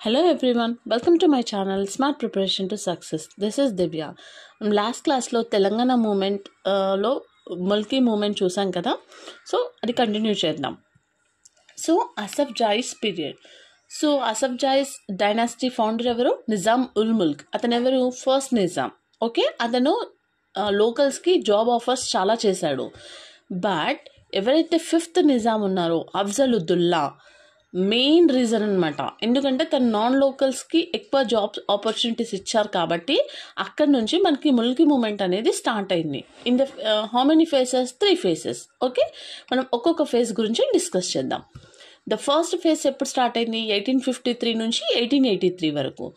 Hello everyone, welcome to my channel Smart Preparation to Success. This is Divya. Last class lo Telangana movement lo Mulki movement chusam kada. So adi continue chedam. So Asaf Jai's period. So Asaf Jai's dynasty founder evaru Nizam ul Mulk. Atanu evaru first Nizam. Okay, atanu locals ki job offers chala chesadu. But ఎవరైతే fifth Nizam ఉన్నారో అఫ్జలుద్దుల్లా main reason అనమాట. ఎందుకంటే తన non లోకల్స్కి ఎక్కువ jobs opportunities ఇచ్చారు కాబట్టి అక్కడి నుంచి మనకి ముల్కీ మూమెంట్ అనేది స్టార్ట్ అయింది. In the how many faces? 3 phases. Okay, మనం ఒక్కొక్క ఫేజ్ గురించి డిస్కస్ చేద్దాం. ద ఫస్ట్ ఫేజ్ ఎప్పుడు స్టార్ట్ అయింది? 1853 నుంచి 1883 వరకు.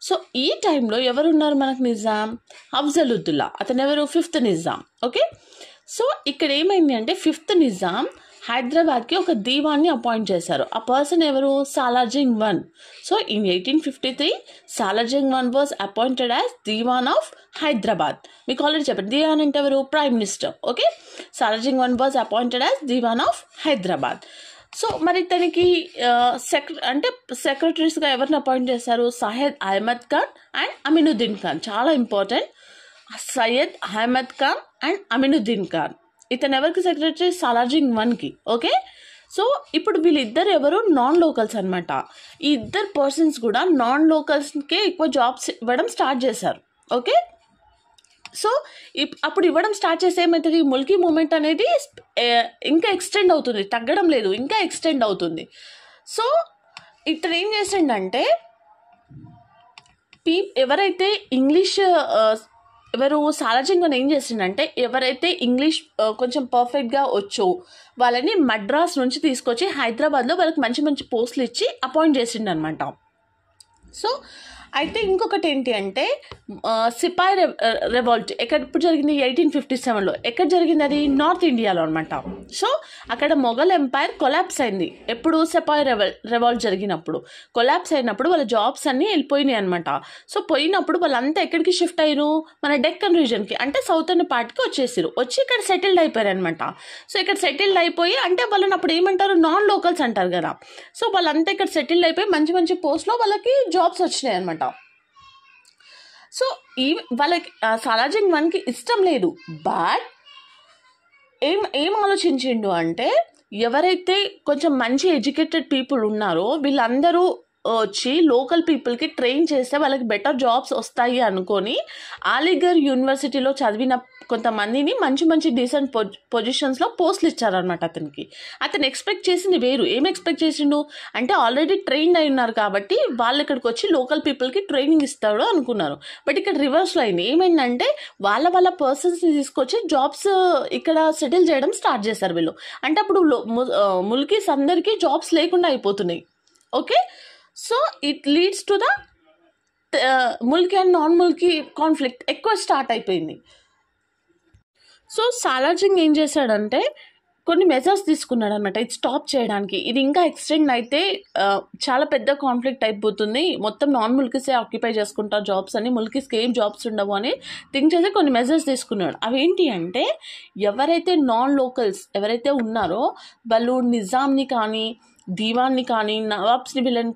సో ఈ టైంలో ఎవరున్నారు మనకు? నిజాం అఫ్జలుద్దుల్లా. అతను ఎవరు? ఫిఫ్త్ నిజాం. ఓకే, సో ఇక్కడ ఏమైంది అంటే ఫిఫ్త్ నిజాం హైదరాబాద్కి ఒక దీవాన్ని అపాయింట్ చేశారు. ఆ పర్సన్ ఎవరు? Salar Jung I. So in 1853 Salar Jung I was appointed as diwan of Hyderabad. మీకు ఆల్రెడీ చెప్పారు, దీవాన్ అంటే ఎవరు? Prime minister. Okay, Salar Jung I was appointed as diwan of Hyderabad. So మరి తనకి సెక్రటరీస్గా ఎవరిని అపాయింట్ చేశారు? సయ్యద్ అహ్మద్ ఖాన్ అండ్ అమీనుద్దీన్ ఖాన్. చాలా ఇంపార్టెంట్. సయ్యద్ అహ్మద్ ఖాన్ అండ్ అమీనుద్దీన్ ఖాన్. ఇతను ఎవరికి సెక్రటరీ? సాలార్జంగ్ Iకి. ఓకే, సో ఇప్పుడు వీళ్ళిద్దరు ఎవరు? నాన్ లోకల్స్ అనమాట. ఈ ఇద్దరు పర్సన్స్ కూడా నాన్ లోకల్స్కే ఎక్కువ జాబ్స్ ఇవ్వడం స్టార్ట్ చేశారు. ఓకే, సో అప్పుడు ఇవ్వడం స్టార్ట్ చేస్తే ఏమవుతుంది? ముల్కీ మూమెంట్ అనేది ఇంకా ఎక్స్టెండ్ అవుతుంది, తగ్గడం లేదు, ఇంకా ఎక్స్టెండ్ అవుతుంది. సో ఇతను ఏం చేసిండంటే ఎవరైతే ఇంగ్లీష్ సాలార్జంగ్ I ఏం చేసిండంటే ఎవరైతే ఇంగ్లీష్ కొంచెం పర్ఫెక్ట్గా వచ్చో వాళ్ళని మద్రాస్ నుంచి తీసుకొచ్చి హైదరాబాద్లో వాళ్ళకి మంచి మంచి పోస్టులు ఇచ్చి అపాయింట్ చేసిండనమాట. సో అయితే ఇంకొకటి ఏంటి అంటే సిపాయి రెవాల్ట్ ఎప్పుడు జరిగింది? 1857లో. ఎక్కడ జరిగింది అది? నార్త్ ఇండియాలో అనమాట. సో అక్కడ మొఘల్ ఎంపైర్ కొలాప్స్ అయింది. ఎప్పుడు? సిపాయి రెవాల్ట్ జరిగినప్పుడు. కొలాప్స్ అయినప్పుడు వాళ్ళ జాబ్స్ అన్నీ వెళ్ళిపోయినాయి అనమాట. సో పోయినప్పుడు వాళ్ళంతా ఎక్కడికి షిఫ్ట్ అయ్యారు? మన డెక్కన్ రీజన్కి, అంటే సౌతర్న్ పార్ట్కి వచ్చేసారు. వచ్చి ఇక్కడ సెటిల్డ్ అయిపోయారు అనమాట. సో ఇక్కడ సెటిల్డ్ అయిపోయి అంటే వాళ్ళని అప్పుడు ఏమంటారు? నాన్ లోకల్స్ అంటారు కదా. సో వాళ్ళంతా ఇక్కడ సెటిల్డ్ అయిపోయి మంచి మంచి పోస్ట్లో వాళ్ళకి జాబ్స్ వచ్చినాయి అనమాట. సో వాళ్ళకి సాలార్జంగ్ Iకి ఇష్టం లేదు. బట్ ఏం ఆలోచించిండు అంటే ఎవరైతే కొంచెం మంచి ఎడ్యుకేటెడ్ పీపుల్ ఉన్నారో వీళ్ళందరూ వచ్చి లోకల్ పీపుల్కి ట్రైన్ చేస్తే వాళ్ళకి బెటర్ జాబ్స్ వస్తాయి అనుకొని అలీగర్ యూనివర్సిటీలో చదివిన కొంతమందిని మంచి మంచి డీసెంట్ పొజిషన్స్లో పోస్టులు ఇచ్చారనమాట అతనికి. అతను ఎక్స్పెక్ట్ చేసింది వేరు. ఏం ఎక్స్పెక్ట్ చేసిండు అంటే ఆల్రెడీ ట్రైన్డ్ అయి ఉన్నారు కాబట్టి వాళ్ళు ఇక్కడికి వచ్చి లోకల్ పీపుల్కి ట్రైనింగ్ ఇస్తాడు అనుకున్నారు. బట్ ఇక్కడ రివర్స్లో అయింది. ఏమైందంటే వాళ్ళ పర్సన్స్ని తీసుకొచ్చి జాబ్స్ ఇక్కడ సెటిల్ చేయడం స్టార్ట్ చేశారు వీళ్ళు. అంటే అప్పుడు ముల్కీస్ అందరికీ జాబ్స్ లేకుండా అయిపోతున్నాయి. Okay, so it leads to the Mulki and non Mulki conflict ఎక్కువ స్టార్ట్ అయిపోయింది. సో సాలార్జంగ్ ఏం చేశాడంటే కొన్ని మెజర్స్ తీసుకున్నాడు అనమాట ఇది స్టాప్ చేయడానికి. ఇది ఇంకా ఎక్స్టెండ్ అయితే చాలా పెద్ద కాన్ఫ్లిక్ట్ అయిపోతుంది, మొత్తం నాన్ ముల్కీసే ఆక్యుపై చేసుకుంటారు జాబ్స్ అని, ముల్కీస్కి ఏం జాబ్స్ ఉండవు అని థింక్ చేసి కొన్ని మెజర్స్ తీసుకున్నాడు. అవి ఏంటి అంటే ఎవరైతే నాన్ లోకల్స్ ఎవరైతే ఉన్నారో వాళ్ళు నిజాంని కానీ దీవాన్ని కానీ నవాబ్స్ని వీళ్ళని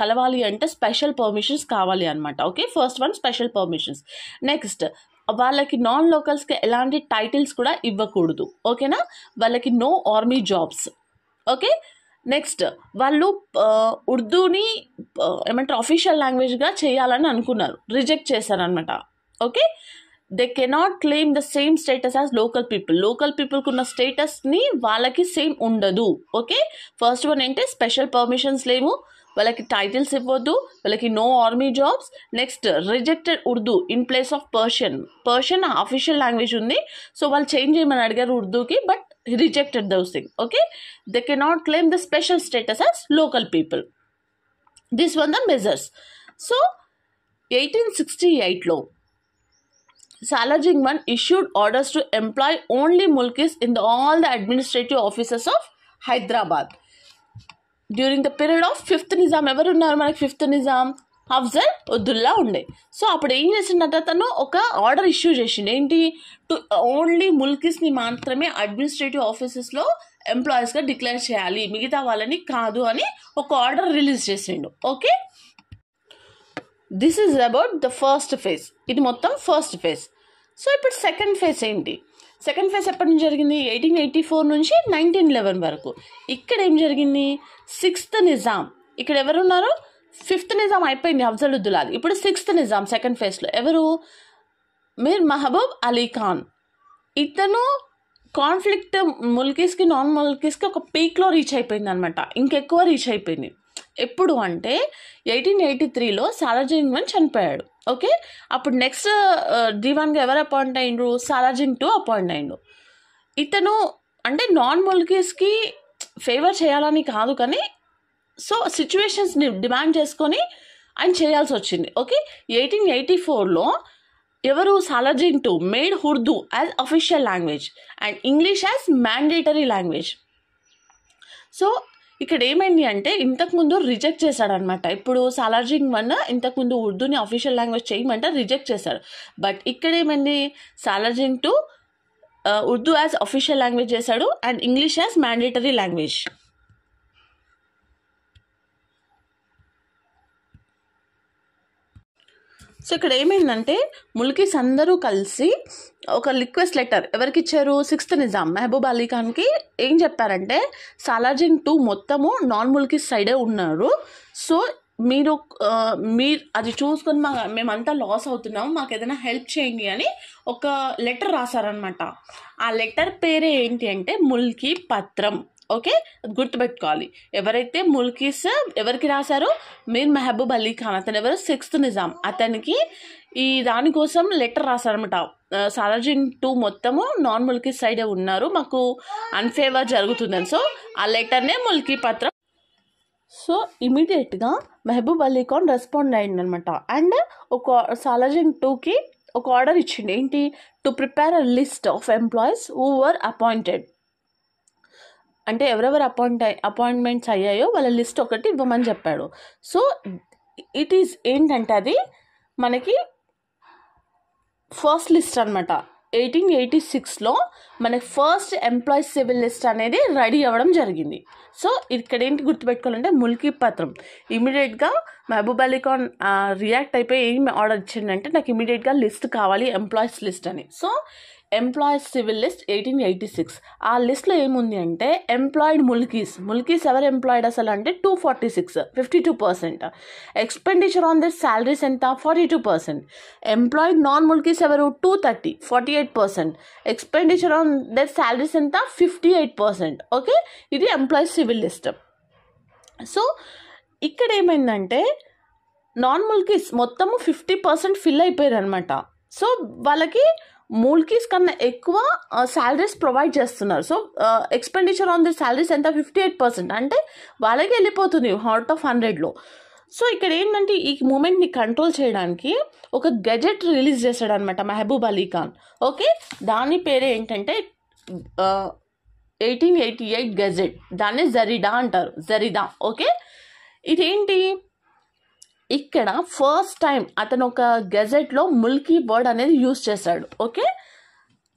కలవాలి అంటే స్పెషల్ పర్మిషన్స్ కావాలి అనమాట. Okay, first one special permissions. Next వాళ్ళకి నాన్ లోకల్స్కి ఎలాంటి టైటిల్స్ కూడా ఇవ్వకూడదు. ఓకేనా, వాళ్ళకి no army jobs. Okay, next వాళ్ళు ఉర్దూని ఏమంటారు అఫీషియల్ లాంగ్వేజ్గా చేయాలని అనుకున్నారు, రిజెక్ట్ చేశారనమాట. Okay, they cannot claim the same status as local people. Local పీపుల్కి ఉన్న స్టేటస్ని వాళ్ళకి సేమ్ ఉండదు. ఓకే, ఫస్ట్ వన్ ఏంటి? స్పెషల్ పర్మిషన్స్ లేవు, వాళ్ళకి టైటిల్స్ ఇవ్వద్దు, వాళ్ళకి no army jobs. Next rejected Urdu in place of Persian official language ఉంది, సో వాళ్ళు చేంజ్ చేయమని అడిగారు ఉర్దూకి, but rejected those thing. Okay, they cannot claim the special status as local people. This one the measures. So 1868లో Salarjung I issued orders to employ only Mulkis in all the administrative offices of Hyderabad. During the period of 5th Nizam, ఎవరు ఉన్నారు మనకి? 5th Nizam అఫ్జలుద్దుల్లా ఉండే. So అప్పుడు ఏం చేసిండట తను? ఒక order issue చేసిండు. ఏంటి? టు ఓన్లీ ముల్కీస్ని మాత్రమే అడ్మినిస్ట్రేటివ్ ఆఫీసెస్లో ఎంప్లాయీస్గా డిక్లేర్ చేయాలి, మిగతా వాళ్ళని కాదు అని ఒక ఆర్డర్ రిలీజ్ చేసిండు. Okay, this is about the first phase. ఇది మొత్తం ఫస్ట్ ఫేజ్. సో ఇప్పుడు సెకండ్ ఫేజ్ ఏంటి? సెకండ్ ఫేజ్ ఎప్పటి నుంచి జరిగింది? 1884 నుంచి 1911 వరకు. ఇక్కడ ఏం జరిగింది? 6th నిజాం. ఇక్కడ ఎవరున్నారు? 5th నిజాం అయిపోయింది, అఫ్జలుద్దులాది. ఇప్పుడు 6th నిజాం సెకండ్ ఫేజ్లో ఎవరు? మీర్ మహబూబ్ అలీ ఖాన్. ఇతను కాన్ఫ్లిక్ట్ ముల్కీస్కి నాన్ ముల్కీస్కి ఒక పీక్లో రీచ్ అయిపోయింది అనమాట, ఇంకెక్కువ రీచ్ అయిపోయింది. ఎప్పుడు అంటే 1883లో సాలార్జంగ్ I చనిపోయాడు. ఓకే, అప్పుడు నెక్స్ట్ దివాన్గా ఎవరు అపాయింట్ అయ్యిండ్రు? సాలార్జంగ్ II అపాయింట్ అయ్యిండు. ఇతను అంటే నాన్ ముల్కీస్కి ఫేవర్ చేయాలని కాదు కానీ సో సిచ్యువేషన్స్ని డిమాండ్ చేసుకొని ఆయన చేయాల్సి వచ్చింది. ఓకే, 1884లో ఎవరు? Salar Jung II made Urdu as official language and English as mandatory language. So ఇక్కడ ఏమైంది అంటే ఇంతకుముందు రిజెక్ట్ చేశాడనమాట. ఇప్పుడు సాలార్జంగ్ I ఇంతకుముందు ఉర్దూని అఫీషియల్ లాంగ్వేజ్ చేయమంటే రిజెక్ట్ చేశాడు. బట్ ఇక్కడ ఏమైంది? Salar Jung II Urdu as official language చేశాడు and English as mandatory language. So ఇక్కడ ఏమైందంటే ముల్కీస్ అందరూ కలిసి ఒక రిక్వెస్ట్ లెటర్ ఎవరికి ఇచ్చారు? 6th నిజాం మహబూబ్ అలీ ఖాన్కి ఏం చెప్పారంటే సాలార్జంగ్ II మొత్తము నాన్ ముల్కీస్ సైడే ఉన్నారు, సో మీరు అది చూసుకొని మేమంతా లాస్ అవుతున్నాము, మాకు ఏదైనా హెల్ప్ చేయండి అని ఒక లెటర్ రాశారనమాట. ఆ లెటర్ పేరే ఏంటి అంటే ముల్కీ పత్రం. ఓకే, గుర్తుపెట్టుకోవాలి. ఎవరైతే ముల్కీస్ ఎవరికి రాశారో మీర్ మహబూబ్ అలీ ఖాన్, అతను ఎవరు? 6th నిజాం. అతనికి ఈ దానికోసం లెటర్ రాశారనమాట. సాలార్జంగ్ II మొత్తము నాన్ ముల్కీస్ సైడే ఉన్నారు, మాకు అన్ఫేవర్ జరుగుతుందని. సో ఆ లెటర్నే ముల్కీ పత్రం. సో ఇమీడియట్గా మహబూబ్ అలీ ఖాన్ రెస్పాండ్ అయ్యిందనమాట. అండ్ ఒక సాలార్జంగ్ IIకి ఒక ఆర్డర్ ఇచ్చిండు. ఏంటి? To prepare a list of employees who were appointed. అంటే ఎవరెవరు అపాయింట్మెంట్స్ అయ్యాయో వాళ్ళ లిస్ట్ ఒకటి ఇవ్వమని చెప్పాడు. సో ఇట్ ఈస్ ఏంటంటే అది మనకి ఫస్ట్ లిస్ట్ అనమాట. 1886లో మనకి ఫస్ట్ ఎంప్లాయీస్ సివిల్ లిస్ట్ అనేది రెడీ అవ్వడం జరిగింది. సో ఇక్కడ ఏంటి గుర్తుపెట్టుకోవాలంటే ముల్కీ పత్రం. ఇమీడియట్గా మహబూబ్ అలీ ఖాన్ రియాక్ట్ అయిపోయి ఏం ఆర్డర్ ఇచ్చిందంటే నాకు ఇమీడియట్గా లిస్ట్ కావాలి, ఎంప్లాయీస్ లిస్ట్ అని. So employees civil list 1886. ఆ లిస్ట్లో ఏముంది అంటే ఎంప్లాయిడ్ ముల్కీస్ ఎవరు ఎంప్లాయిడ్ అసలు అంటే 246, 52%. ఎక్స్పెండిచర్ ఆన్ దర్ శాలరీస్ ఎంత? 42%. ఎంప్లాయిడ్ నాన్ ముల్కీస్ ఎవరు? 230, 48%. ఎక్స్పెండిచర్ ఆన్ దర్ శాలరీస్ ఎంత? 58%. ఓకే, ఇది ఎంప్లాయీస్ సివిల్ లిస్ట్. సో ఇక్కడ ఏమైందంటే నాన్ ముల్కీస్ మొత్తము 50% ఫిల్ అయిపోయారు అనమాట. సో వాళ్ళకి ముల్కీస్ కన్నా ఎక్కువ శాలరీస్ ప్రొవైడ్ చేస్తున్నారు. So expenditure on the salaries ఎంత? 58%. అంటే వాళ్ళకి వెళ్ళిపోతుంది అవుట్ ఆఫ్ 100లో. సో ఇక్కడ ఏంటంటే ఈ మూమెంట్ని కంట్రోల్ చేయడానికి ఒక గెజెట్ రిలీజ్ చేశాడనమాట మహబూబ్ అలీ ఖాన్. ఓకే, దాని పేరే ఏంటంటే 1888 గెజెట్. దాన్ని జరీడా అంటారు, జరీదా. ఓకే, ఇదేంటి? ఇక్కడ ఫస్ట్ టైం అతను ఒక గెజెట్లో ముల్కీ వర్డ్ అనేది యూజ్ చేశాడు. Okay,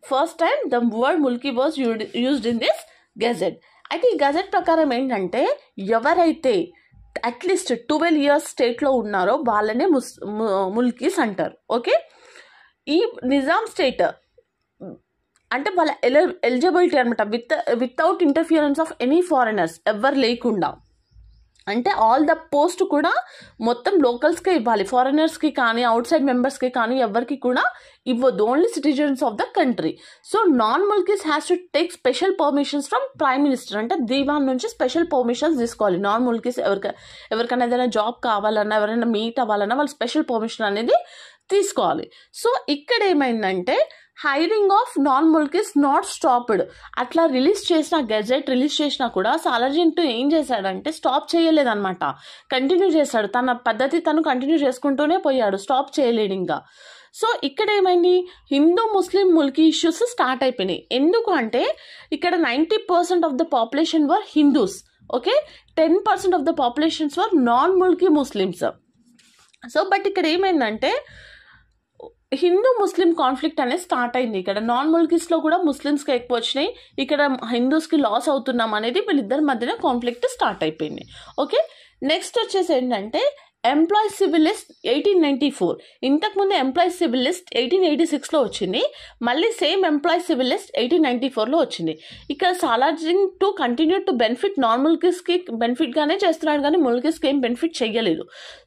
first time the word Mulki was used in this gazette. అయితే ఈ గెజెట్ ప్రకారం ఏంటంటే ఎవరైతే అట్లీస్ట్ 12 years స్టేట్లో ఉన్నారో వాళ్ళనే ముల్కీస్ అంటారు. ఓకే, ఈ నిజాం స్టేట్ అంటే వాళ్ళ ఎలిజిబిలిటీ అనమాట, without interference of any foreigners, ఎవరు లేకుండా. అంటే ఆల్ ద పోస్ట్ కూడా మొత్తం లోకల్స్కే ఇవ్వాలి, ఫారినర్స్కి కానీ అవుట్ సైడ్ మెంబర్స్కి కానీ ఎవరికి కూడా ఇవ్వద్దు, only citizens of the country. So non Mulkis has to take special permissions from prime minister. అంటే దీవాన్ నుంచి స్పెషల్ పర్మిషన్స్ తీసుకోవాలి. నాన్ ముల్కీస్ ఎవరికైనా ఏదైనా జాబ్ కావాలన్నా, ఎవరైనా మీట్ అవ్వాలన్నా వాళ్ళు స్పెషల్ పర్మిషన్ అనేది తీసుకోవాలి. సో ఇక్కడ ఏమైందంటే hiring of non Mulkis not stopped. అట్లా గెజెట్ రిలీజ్ చేసినా కూడా సాలార్జంగ్ II ఏం చేశాడంటే స్టాప్ చేయలేదన్నమాట, కంటిన్యూ చేశాడు. తన పద్ధతి తను కంటిన్యూ చేసుకుంటూనే పోయాడు, స్టాప్ చేయలేడు ఇంకా. సో ఇక్కడ ఏమైంది? హిందూ ముస్లిం ముల్కీ ఇష్యూస్ స్టార్ట్ అయిపోయినాయి. ఎందుకు అంటే ఇక్కడ 90% of the population were Hindus. Okay, 10% of the populations were non Mulki Muslims. So but ఇక్కడ ఏమైందంటే హిందూ ముస్లిం కాన్ఫ్లిక్ట్ అనేది స్టార్ట్ అయింది. ఇక్కడ నాన్ ముల్కీస్లో కూడా ముస్లిమ్స్కి ఎక్కువ వచ్చినాయి, ఇక్కడ హిందూస్కి లాస్ అవుతున్నాం అనేది వీళ్ళిద్దరి మధ్యన కాన్ఫ్లిక్ట్ స్టార్ట్ అయిపోయింది. ఓకే, నెక్స్ట్ వచ్చేసి ఏంటంటే ఎంప్లాయీస్ సివిల్ లిస్ట్ 1894. ఇంతకుముందు ఎంప్లాయీస్ సివిల్ లిస్ట్ 1886లో వచ్చింది, మళ్ళీ సేమ్ ఎంప్లాయీస్ సివిల్ లిస్ట్ 1894లో వచ్చింది. ఇక్కడ Salar Jung two continue to benefit non ముల్కీస్కి బెనిఫిట్గానే చేస్తున్నాడు కానీ ముల్కీస్కి ఏం బెనిఫిట్ చెయ్యలేదు.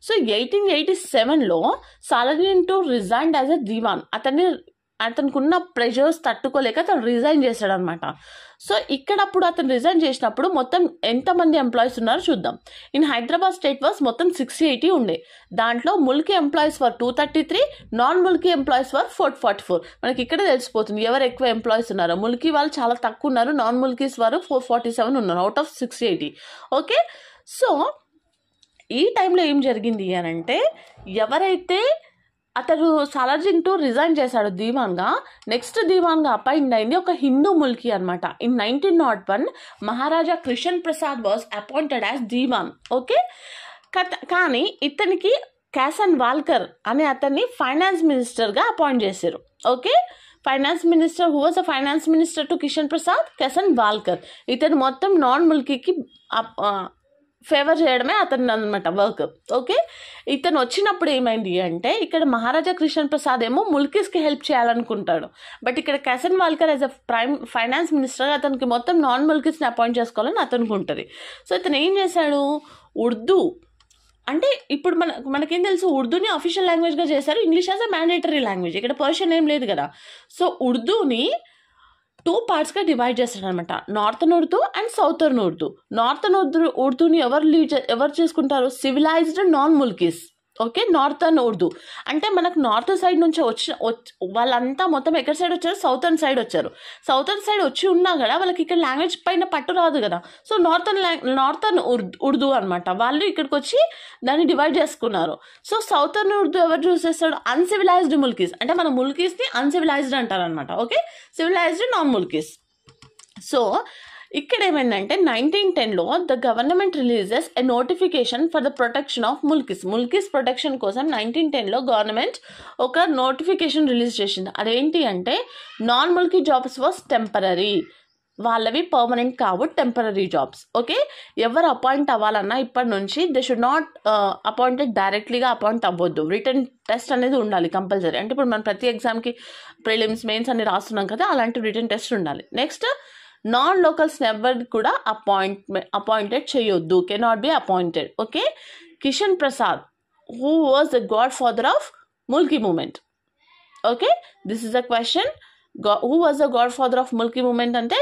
సో 1887లో Salar Jung two resigned as a Diwan. అతనికి ఉన్న ప్రెషర్స్ తట్టుకోలేక అతను రిజైన్ చేశాడు అనమాట. సో ఇక్కడప్పుడు అతను రిజైన్ చేసినప్పుడు మొత్తం ఎంతమంది ఎంప్లాయీస్ ఉన్నారో చూద్దాం. ఇన్ హైదరాబాద్ స్టేట్ వాస్ మొత్తం 680 ఉండే. దాంట్లో ముల్కీ ఎంప్లాయీస్ వర్ 233, నాన్ ముల్కీ ఎంప్లాయీస్ వర్ 444. మనకి ఇక్కడ తెలిసిపోతుంది ఎవరు ఎక్కువ ఎంప్లాయీస్ ఉన్నారో. ముల్కీ వాళ్ళు చాలా తక్కువ ఉన్నారు, నాన్ ముల్కీస్ వారు 447 ఉన్నారు అవుట్ ఆఫ్ 680. ఓకే, సో ఈ టైంలో ఏం జరిగింది అని అంటే ఎవరైతే అతను సాలార్జంగ్ టు రిజైన్ చేశాడు దీవాన్గా, నెక్స్ట్ దీవాన్గా అపాయింట్ అయింది ఒక హిందూ ముల్కీ అనమాట. In 1901 Maharaja Krishna Prasad was appointed as Dewan. Okay, కానీ ఇతనికి క్యాసన్ వాల్కర్ అనే అతన్ని ఫైనాన్స్ మినిస్టర్గా అపాయింట్ చేశారు. Okay, finance minister who was a finance minister to Kishan Prasad, Casson Walker. ఇతను మొత్తం నాన్ ముల్కీకి ఫేవర్ చేయడమే అతను అనమాట వర్క్. ఓకే, ఇతను వచ్చినప్పుడు ఏమైంది అంటే ఇక్కడ మహారాజా కృష్ణ ప్రసాద్ ఏమో ముల్కీస్కి హెల్ప్ చేయాలనుకుంటాడు, బట్ ఇక్కడ క్యాసన్ Walker as a finance minister అతనికి మొత్తం నాన్ ముల్కీస్ని అపాయింట్ చేసుకోవాలని అతనికి ఉంటుంది. సో ఇతను ఏం చేశాడు, ఉర్దూ అంటే ఇప్పుడు మనకేం తెలుసు, ఉర్దూని అఫీషియల్ లాంగ్వేజ్గా చేశారు, English as a mandatory language, ఇక్కడ పర్షియన్ ఏం లేదు కదా. సో ఉర్దూని 2 పార్ట్స్గా డివైడ్ చేస్తాడు అనమాట, northern Urdu and southern Urdu. Northern ఉర్దూని ఎవరు చేసుకుంటారు, civilized non Mulkis. Okay, northern Urdu అంటే మనకు నార్త్ సైడ్ నుంచి వాళ్ళంతా మొత్తం ఎక్కడ సైడ్ వచ్చారు, సౌతర్న్ సైడ్ వచ్చారు. సౌతర్న్ సైడ్ వచ్చి ఉన్నా కూడా వాళ్ళకి ఇక్కడ లాంగ్వేజ్ పైన పట్టు రాదు కదా. సో నార్థన్ ఉర్దూ అనమాట, వాళ్ళు ఇక్కడికి వచ్చి దాన్ని డివైడ్ చేసుకున్నారు. సో సౌతర్న్ ఉర్దూ ఎవరు చూస్ చేస్తాడు, అన్సివిలైజ్డ్ ముల్కీస్, అంటే మన ముల్కీస్ని అన్సివిలైజ్డ్ అంటారు అనమాట. Okay, civilized non Mulkis. So ఇక్కడ ఏమైందంటే 1910లో the government releases a notification for the protection of Mulkis protection కోసం 1910లో గవర్నమెంట్ ఒక నోటిఫికేషన్ రిలీజ్ చేసింది. అదేంటి అంటే non Mulki jobs was temporary, వాళ్ళవి పర్మనెంట్ కావు, టెంపరరీ జాబ్స్. ఓకే, ఎవరు అపాయింట్ అవ్వాలన్నా ఇప్పటి నుంచి దే షుడ్ నాట్ అపాయింటెడ్ డైరెక్ట్లీగా అపాయింట్ అవ్వద్దు, రిటర్న్ టెస్ట్ అనేది ఉండాలి కంపల్సరీ. అంటే ఇప్పుడు మనం ప్రతి ఎగ్జామ్కి ప్రిలిమ్స్ మెయిన్స్ అన్ని రాస్తున్నాం కదా, అలాంటి రిటర్న్ టెస్ట్ ఉండాలి. నెక్స్ట్ నాన్ లోకల్స్ ఎవరు కూడా అపాయింటెడ్ చేయొద్దు, cannot be appointed. Okay, Kishan Prasad who was the godfather of Mulki movement. Okay, this is the question, who was the godfather of Mulki movement అంటే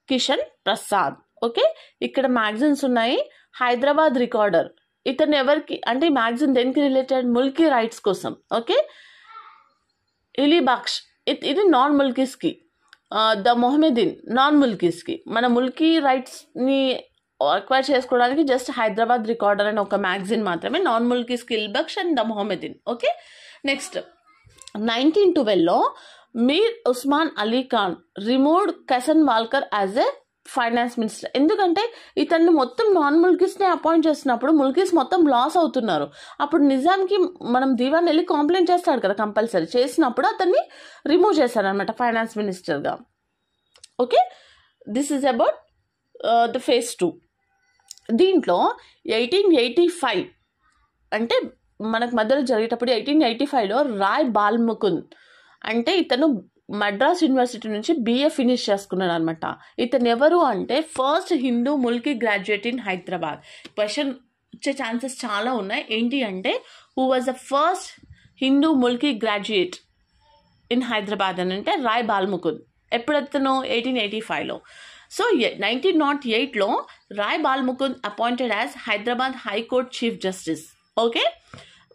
Kishan Prasad. Okay, ఇక్కడ మ్యాగజైన్స్ ఉన్నాయి. Hyderabad recorder, ఇతను ఎవరికి అంటే మ్యాగజైన్ దేనికి రిలేటెడ్, ముల్కీ రైట్స్ కోసం. ఓకే, ఇలీబాక్ష్ ఇది నాన్ ముల్కీస్కి, ద మొహమ్మదీన్ నాన్ ముల్కీస్కి. మన ముల్కీ రైట్స్ని అక్వైర్ చేసుకోవడానికి జస్ట్ హైదరాబాద్ రికార్డర్ అనే ఒక మ్యాగజైన్ మాత్రమే, నాన్ ముల్కీస్కి ఇల్బక్ష్ and the Mohammedan. Okay, next 1912లో Mir Osman Ali Khan removed Casson Walker as a finance minister. ఎందుకంటే ఇతన్ని మొత్తం నాన్ ముల్కీస్ని అపాయింట్ చేస్తున్నప్పుడు ముల్కీస్ మొత్తం లాస్ అవుతున్నారు. అప్పుడు నిజానికి మనం దీవాన్ వెళ్ళి కంప్లైంట్ చేస్తాడు కదా కంపల్సరీ, చేసినప్పుడు అతన్ని రిమూవ్ చేశారనమాట ఫైనాన్స్ మినిస్టర్గా. Okay, this is about the phase 2. దీంట్లో 1885 అంటే మనకు మధ్యలో జరిగేటప్పుడు 1885లో రాయ్ బాల్ముకుంద్ అంటే ఇతను మద్రాస్ యూనివర్సిటీ నుంచి BA ఫినిష్ చేసుకున్నాడు అనమాట. ఇతను ఎవరు అంటే first Hindu Mulki graduate in Hyderabad. Question వచ్చే ఛాన్సెస్ చాలా ఉన్నాయి. ఏంటి అంటే who was the first Hindu Mulki graduate in Hyderabad అని అంటే రాయ్ బాల్ముకుంద్. ఎప్పుడు అతను 1885లో. సో 1908లో Rai Balmukund appointed as Hyderabad high court chief justice. Okay,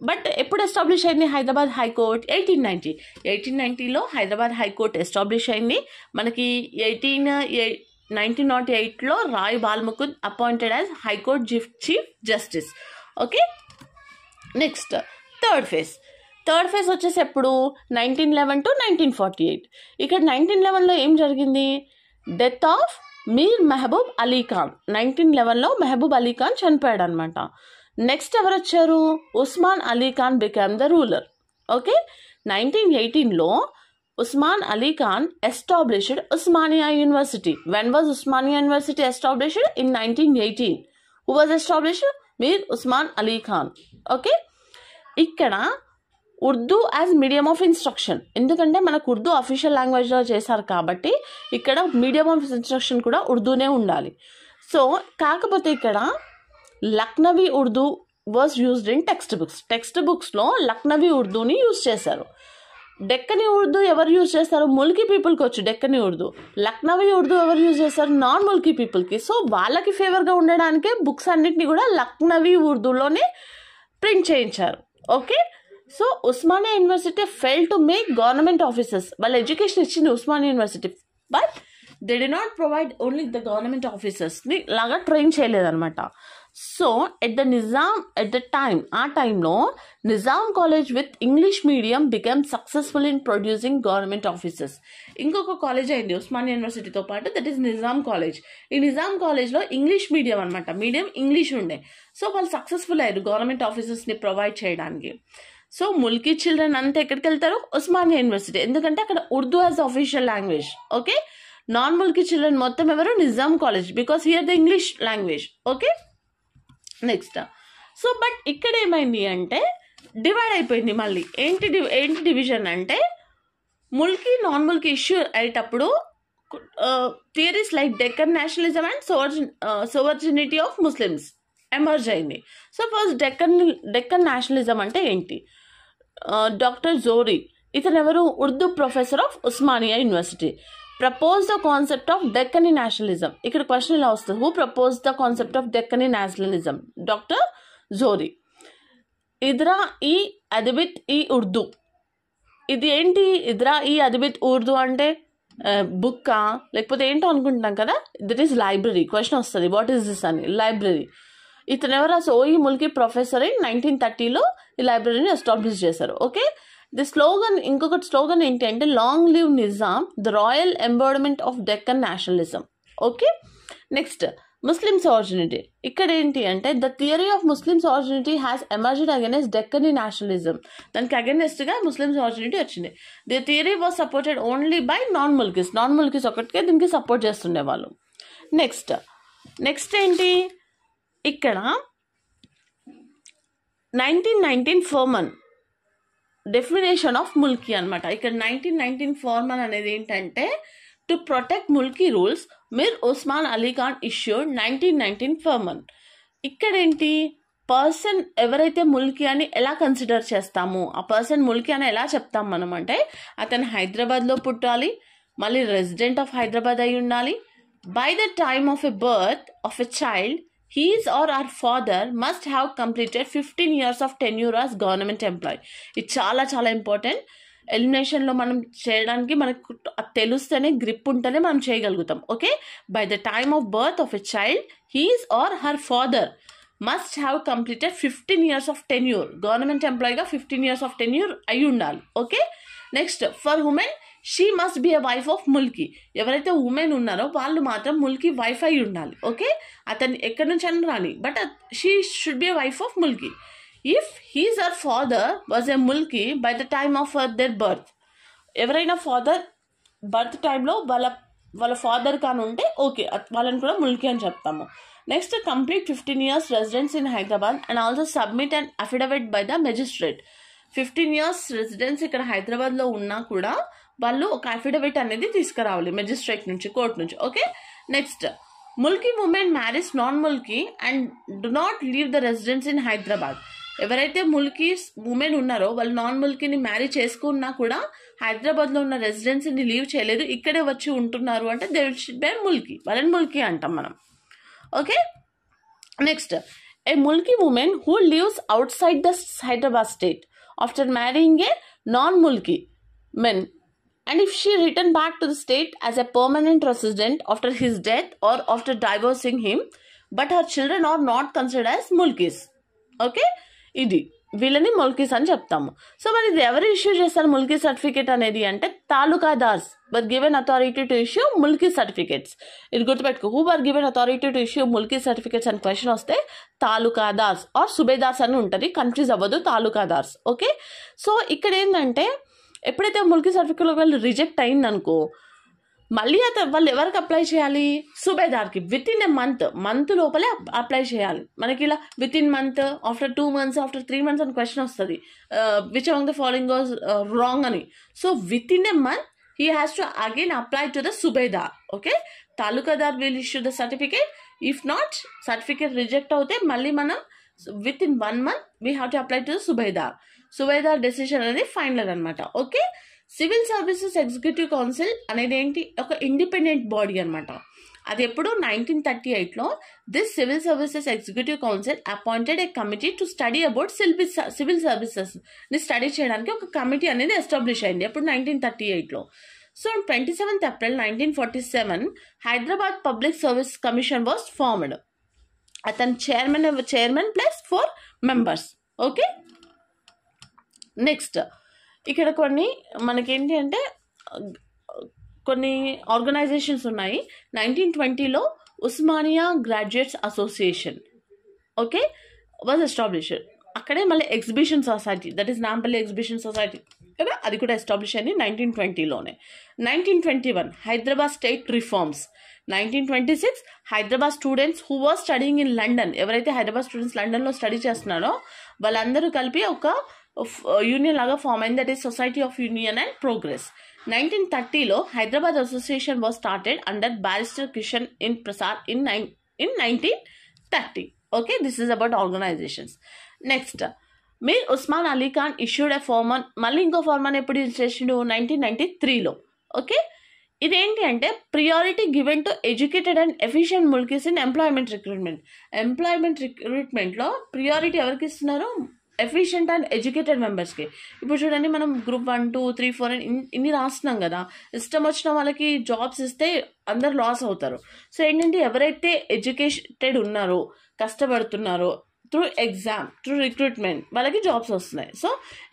but ఎప్పుడు ఎస్టాబ్లిష్ అయింది హైదరాబాద్ హైకోర్ట్? 1890లో హైదరాబాద్ హైకోర్ట్ ఎస్టాబ్లిష్ అయింది. మనకి 1908లో Rai Balmukund appointed as high court chief justice. Okay, next third phase వచ్చేసి ఎప్పుడు 1911 to 1948. ఇక్కడ 1911లో ఏం జరిగింది, డెత్ ఆఫ్ మీర్ మెహబూబ్ అలీ ఖాన్. 1911లో మెహబూబ్ అలీ ఖాన్ చనిపోయాడు అనమాట. నెక్స్ట్ ఎవరు వచ్చారు, Osman Ali Khan become the ruler. Okay, 1918లో Usman Ali Khan established Usmania University. When was Usmania University established? In 1918. Who was established? Mir Usman Ali Khan. Okay. ఇక్కడ Urdu as medium of instruction, ఎందుకంటే మనకు Urdu official లాంగ్వేజ్లో చేశారు కాబట్టి ఇక్కడ మీడియం ఆఫ్ ఇన్స్ట్రక్షన్ కూడా ఉర్దూనే ఉండాలి. సో కాకపోతే ఇక్కడ Lucknowi Urdu was used in text బుక్స్లో లక్నవీ ఉర్దూని యూజ్ చేశారు. డెక్కనీ ఉర్దూ ఎవరు యూజ్ చేస్తారు? ముల్కీ పీపుల్కి వచ్చు డెక్కనీ ఉర్దూ. లక్నవీ ఉర్దూ ఎవరు యూజ్ చేస్తారు? నాన్ ముల్కీ పీపుల్కి. సో వాళ్ళకి ఫేవర్గా ఉండడానికే బుక్స్ అన్నింటినీ కూడా లక్నవీ ఉర్దూలోనే ప్రింట్ చేయించారు. Okay. So Osmania university fail to make government offices. వాళ్ళ ఎడ్యుకేషన్ ఇచ్చింది Osmania university, but they did not provide only the government ఆఫీసర్స్ని లాగా ట్రైన్ చేయలేదన్నమాట. సో ఎట్ ద టైమ్ ఆ టైంలో Nizam college with English medium become successful in producing government officers. ఇంకొక college అయింది ఉస్మానియా యూనివర్సిటీతో పాటు, దట్ ఈస్ నిజాం కాలేజ్. ఈ నిజాం కాలేజ్లో ఇంగ్లీష్ మీడియం అనమాట, మీడియం ఇంగ్లీష్ ఉండే. సో వాళ్ళు సక్సెస్ఫుల్ అయ్యారు గవర్నమెంట్ ఆఫీసర్స్ని ప్రొవైడ్ చేయడానికి. సో ముల్కీ చిల్డ్రన్ అంతా ఎక్కడికి వెళ్తారు? ఉస్మానియా యూనివర్సిటీ, ఎందుకంటే అక్కడ Urdu as official language. Okay. Non Mulki children మొత్తం ఎవరు? Nizam college, because here the English language. Okay. Next so but ఇక్కడ ఏమైంది అంటే డివైడ్ అయిపోయింది మళ్ళీ. ఏంటి డివిజన్ అంటే ముల్కీ నాన్ ముల్కీ ఇష్యూ అయ్యేటప్పుడు theories like Deccan nationalism and sovereignty of Muslims emerge అయింది. సో ఫస్ట్ డెక్కన్ నేషనలిజం అంటే ఏంటి? డాక్టర్ జోరీ, ఇతను ఎవరు? Urdu professor of Osmania university, propose the concept of Deccani nationalism. ఇక్కడ క్వశ్చన్ ఇలా వస్తుంది, who propose the concept of Deccani nationalism? Doctor Zore. Idara e Adabiyat ఈ ఉర్దూ, ఇది ఏంటి? ఇద్రా ఈ అదబిత్ ఉర్దూ అంటే బుక్కా లేకపోతే ఏంటో అనుకుంటున్నాం కదా, దట్ ఈస్ లైబ్రరీ. క్వశ్చన్ వస్తుంది వాట్ ఈస్ దిస్ అని. లైబ్రరీ. ఇతను ఎవరు? సోయి ముల్కీ ప్రొఫెసర్ ఇన్ 1930లో ఈ లైబ్రరీని ఎస్టాబ్లిష్ చేశారు. ఓకే. ది స్లోగన్, ఇంకొకటి స్లోగన్ ఏంటి అంటే long live Nizam, the royal embodiment of Deccan nationalism. Okay. Next Muslims originality. ఇక్కడ ఏంటి అంటే the theory of Muslims originality has emerged against Deccani nationalism. దానికి అగైనెస్ట్గా ముస్లిమ్స్ ఆరిజినిటీ వచ్చింది. The theory was supported only by non Mulkis ఒకటికే దీనికి సపోర్ట్ చేస్తుండే వాళ్ళు. నెక్స్ట్ ఏంటి? ఇక్కడ 1919 ఫోర్మన్ డెఫినేషన్ ఆఫ్ ముల్కీ అనమాట. ఇక్కడ 1919 ఫోర్మన్ అనేది ఏంటంటే to protect Mulki rules Mir Osman Ali Khan issued 1919 ఫోర్మన్. ఇక్కడ ఏంటి? పర్సన్ ఎవరైతే ముల్కీ అని ఎలా కన్సిడర్ చేస్తాము, ఆ పర్సన్ ముల్కీ అని ఎలా చెప్తాం మనం అంటే అతను హైదరాబాద్లో పుట్టాలి, మళ్ళీ రెసిడెంట్ ఆఫ్ హైదరాబాద్ అయి ఉండాలి. By the time of a birth of a child his or her father must have completed 15 years of tenure as government employee. ఇది చాలా చాలా ఇంపార్టెంట్. ఎలిమినేషన్లో మనం చేయడానికి మనకు తెలుస్తేనే, గ్రిప్ ఉంటేనే మనం చేయగలుగుతాం. Okay. By the time of birth of a child his or her father must have completed 15 years of tenure. Government ఎంప్లాయీగా 15 years of tenure అయి ఉండాలి. Okay. Next for women she must be a wife of Mulki. ఎవరైతే women ఉన్నారో వాళ్ళు మాత్రం Mulki wife అయి ఉండాలి. Okay. అతను ఎక్కడి నుంచి అని రాని, but she should be a wife of Mulki. If his or father was a Mulki by the time of their birth, ఎవరైనా ఫాదర్ బర్త్ టైంలో వాళ్ళ ఫాదర్ కాని ఉంటే ఓకే, వాళ్ళని కూడా ముల్కీ అని చెప్తాము. Next complete 15 years residence in Hyderabad and also submit and affidavit by the magistrate. 15 years residence ఇక్కడ హైదరాబాద్లో ఉన్నా కూడా వాళ్ళు ఒక అఫిడవిట్ అనేది తీసుకురావాలి మెజిస్ట్రేట్ నుంచి, కోర్ట్ నుంచి. Okay. Next Mulki women marries non Mulki and do not leave the residence in Hyderabad. ఎవరైతే ముల్కీ ఉమెన్ ఉన్నారో వాళ్ళు నాన్ ముల్కీని మ్యారీ చేసుకున్నా కూడా హైదరాబాద్లో ఉన్న రెసిడెన్సీని లీవ్ చేయలేదు, ఇక్కడే వచ్చి ఉంటున్నారు అంటే దే షుడ్ బి ముల్కీ, వాళ్ళని ముల్కీ అంటాం మనం. Okay. Next A Mulki women who leaves out side the Hyderabad state after marrying A non Mulki men, and if she return back to the state as a permanent resident after his death or after divorcing him, but her children are not considered as mulkis. Okay. ఇది వీళ్ళని ముల్కీస్ అని చెప్తాము. So మరి ఇది ఎవరు issue చేస్తారు Mulki certificate అనేది అంటే talukdars were given authority to issue Mulki certificates. ఇది గుర్తుపెట్టుకో, who were given authority to issue Mulki certificates అని క్వశ్చన్ వస్తే తాలూకాదార్స్ ఆర్ సుబేదార్స్ అని ఉంటుంది, కన్ఫ్యూజ్ అవ్వదు, తాలూకాదార్స్. ఓకే. సో ఇక్కడ ఏంటంటే ఎప్పుడైతే ముల్కీ సర్టిఫికేట్ వాళ్ళు రిజెక్ట్ అయిందనుకో, మళ్ళీ వాళ్ళు ఎవరికి అప్లై చేయాలి? సుబేదార్కి. విత్ ఇన్ ఏ మంత్ లోపలే అప్లై చేయాలి. మనకి ఇలా within month, after 2 months, after 3 months అని క్వశ్చన్ వస్తుంది, which among the following was wrong అని. So within a month he has to again apply to the subedar. Okay, talukadar will issue the certificate. If not, certificate reject avute malli manam within 1 month we have to apply to the subedar decision అనేది final అనమాట. Okay, civil services executive council అనేది ఏంటి? ఒక independent body అనమాట. అది ఎప్పుడు 1938లో this civil services executive council appointed a committee to study about civil services ని స్టడీ చేయడానికి ఒక కమిటీ అనేది ఎస్టాబ్లిష్ అయింది. ఎప్పుడు 1938లో. So 27th April 1947 Hyderabad public service commission was formed. అతను chairman plus 4 members. Okay, next ఇక్కడ కొన్ని మనకేంటి అంటే కొన్ని ఆర్గనైజేషన్స్ ఉన్నాయి. 1920లో Osmania graduates association okay was established. అక్కడే మళ్ళీ exhibition society, that is Nampally exhibition society కదా, అది కూడా ఎస్టాబ్లిష్ అయింది 1920లోనే. 1921 Hyderabad state reforms. 1926 Hyderabad students who was studying in London, ఎవరైతే హైదరాబాద్ స్టూడెంట్స్ లండన్లో స్టడీ చేస్తున్నారో వాళ్ళందరూ కలిపి ఒక యూనియన్ లాగా ఫామ్ అయింది, that is society of union and progress. 1930లో Hyderabad association was started under barrister Kishan in Prasad in 1930. Okay, this is about organisations. Next Mir Osman Ali Khan issued a farman. మళ్ళీ ఇంకో ఫార్మన్ ఎప్పుడు చేసిండు? 1993లో. ఓకే, ఇదేంటి అంటే priority given to educated and efficient Mulkis in employment రిక్రూట్మెంట్లో priority ఎవరికి ఇస్తున్నారు? ఎఫిషియెంట్ అండ్ ఎడ్యుకేటెడ్ మెంబర్స్కి. ఇప్పుడు చూడండి, మనం గ్రూప్ 1, 2, 3, 4 అని ఇన్ని రాస్తున్నాం కదా, ఇష్టం వచ్చిన వాళ్ళకి జాబ్స్ ఇస్తే అందరు లాస్ అవుతారు. సో ఏంటంటే ఎవరైతే ఎడ్యుకేటెడ్ ఉన్నారో, కష్టపడుతున్నారో, త్రూ ఎగ్జామ్, త్రూ రిక్రూట్మెంట్ వాళ్ళకి జాబ్స్ వస్తున్నాయి. సో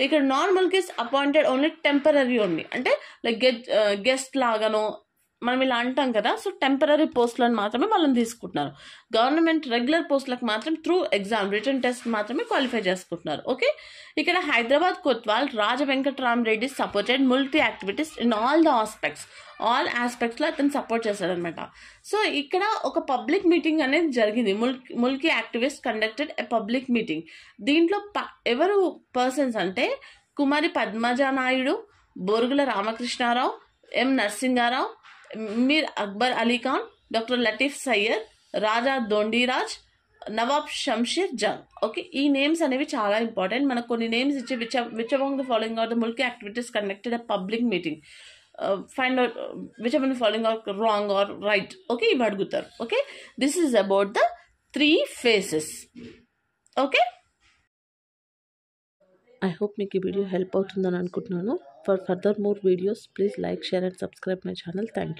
ఇక్కడ normal case appointed only temporary only, అంటే లైక్ గెస్ట్ లాగానో మనం ఇలా అంటాం కదా. సో టెంపరీ పోస్టులను మాత్రమే వాళ్ళని తీసుకుంటున్నారు. గవర్నమెంట్ రెగ్యులర్ పోస్టులకు మాత్రం త్రూ ఎగ్జామ్, రిటర్న్ టెస్ట్ మాత్రమే క్వాలిఫై చేసుకుంటున్నారు. ఓకే, ఇక్కడ Hyderabad kotwal Raja Venkataramareddy supported Mulki activities in all ఆస్పెక్ట్స్లో అతను సపోర్ట్ చేశాడనమాట. సో ఇక్కడ ఒక పబ్లిక్ మీటింగ్ అనేది జరిగింది. Mulki activist conducted a public meeting. దీంట్లో ఎవరు పర్సన్స్ అంటే Kumari Padmaja Naidu, Burgula Ramakrishna Rao, M Narasinga Rao, Mir Akbar Ali Khan, doctor Latif Syed, Raja Dondiraj, Nawab Shamsheer Jung. Okay, ఈ నేమ్స్ అనేవి చాలా ఇంపార్టెంట్. మనకు కొన్ని నేమ్స్ ఇచ్చి which among the following are the Mulki activities conducted a public meeting, find out which among the following are wrong or right. Okay, ఇవి అడుగుతారు. Okay, this is about the 3 phases. Okay, I hope మీకు ఈ video help అవుతుందని అనుకుంటున్నాను. For further more videos please like, share and subscribe my channel. Thank you.